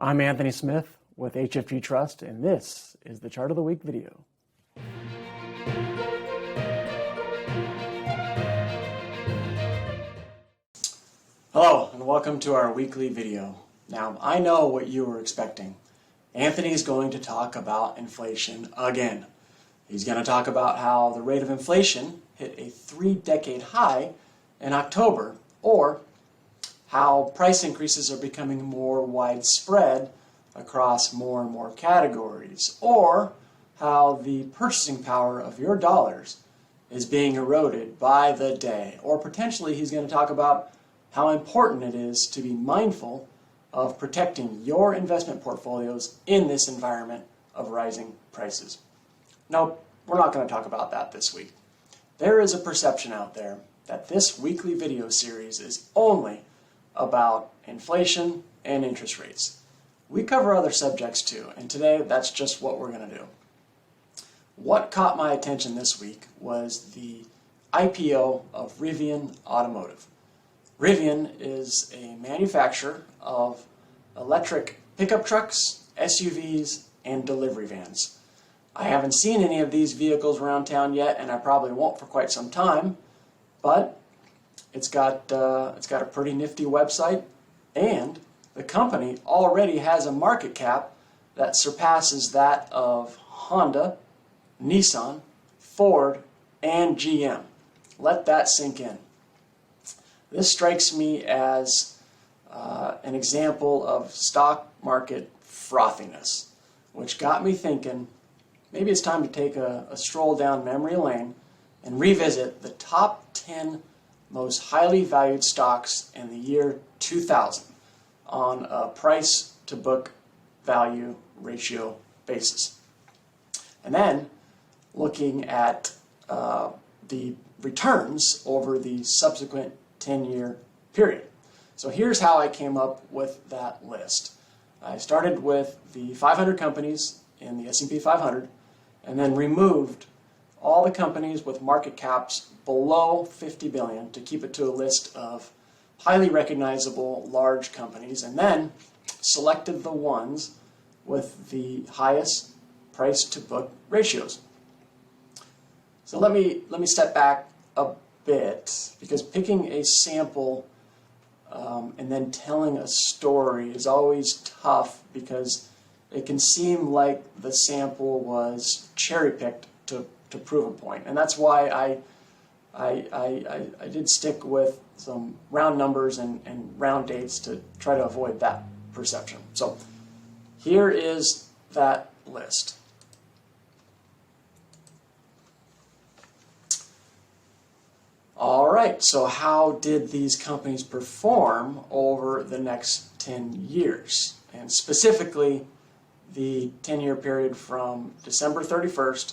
I'm Anthony Smith with HFG Trust, and this is the Chart of the Week video. Hello, and welcome to our weekly video. Now, I know what you were expecting. Anthony is going to talk about inflation again. He's going to talk about how the rate of inflation hit a 3-decade high in October, or how price increases are becoming more widespread across more and more categories, or how the purchasing power of your dollars is being eroded by the day. Or potentially he's going to talk about how important it is to be mindful of protecting your investment portfolios in this environment of rising prices. Nope, we're not going to talk about that this week. There is a perception out there that this weekly video series is only about inflation and interest rates. We cover other subjects too, and today that's just what we're going to do. What caught my attention this week was the IPO of Rivian Automotive. Rivian is a manufacturer of electric pickup trucks, SUVs, and delivery vans. I haven't seen any of these vehicles around town yet, and I probably won't for quite some time, but it's got a pretty nifty website, and the company already has a market cap that surpasses that of Honda, Nissan, Ford, and GM. Let that sink in. This strikes me as an example of stock market frothiness, which got me thinking maybe it's time to take a stroll down memory lane and revisit the top 10 most highly valued stocks in the year 2000 on a price to book value ratio basis. And then looking at the returns over the subsequent 10-year period. So here's how I came up with that list. I started with the 500 companies in the S&P 500 and then removed all the companies with market caps below 50 billion to keep it to a list of highly recognizable large companies, and then selected the ones with the highest price to book ratios. So let me step back a bit, because picking a sample and then telling a story is always tough, because it can seem like the sample was cherry-picked to prove a point. And that's why I did stick with some round numbers and round dates to try to avoid that perception. So here is that list. All right, so how did these companies perform over the next 10 years? And specifically, the 10-year period from December 31st,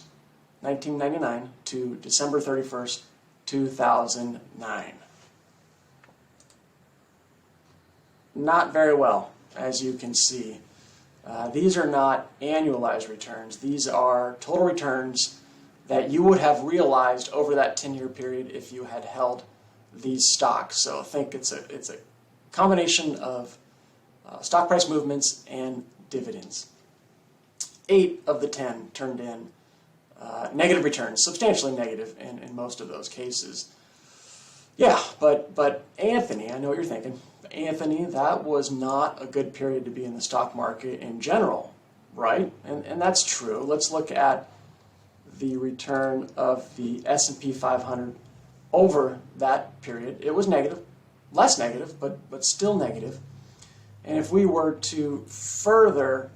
1999 to December 31st, 2009. Not very well, as you can see. These are not annualized returns. These are total returns that you would have realized over that 10-year period if you had held these stocks. So think it's a combination of stock price movements and dividends. 8 of the 10 turned in negative returns, substantially negative in most of those cases. Yeah, but Anthony, I know what you're thinking. Anthony, that was not a good period to be in the stock market in general, right? And that's true. Let's look at the return of the S&P 500 over that period. It was negative, less negative, but still negative. And if we were to further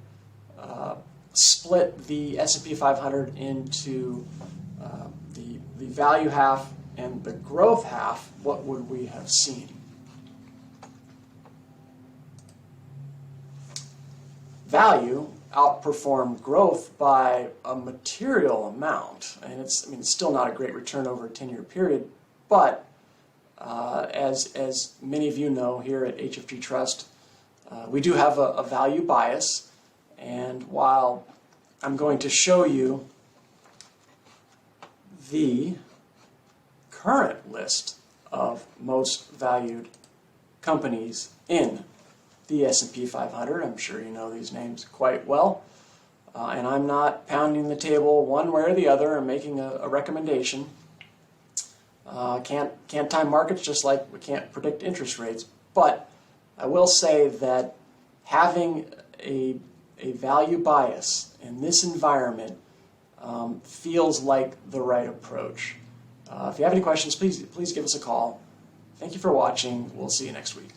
split the S&P 500 into the value half and the growth half, what would we have seen? Value outperformed growth by a material amount, and it's still not a great return over a 10-year period, but as many of you know, here at HFG Trust, we do have a value bias, and while I'm going to show you the current list of most valued companies in the S&P 500. I'm sure you know these names quite well. And I'm not pounding the table one way or the other and making a recommendation. Can't time markets, just like we can't predict interest rates. But I will say that having a value bias in this environment feels like the right approach. If you have any questions, please give us a call. Thank you for watching. We'll see you next week.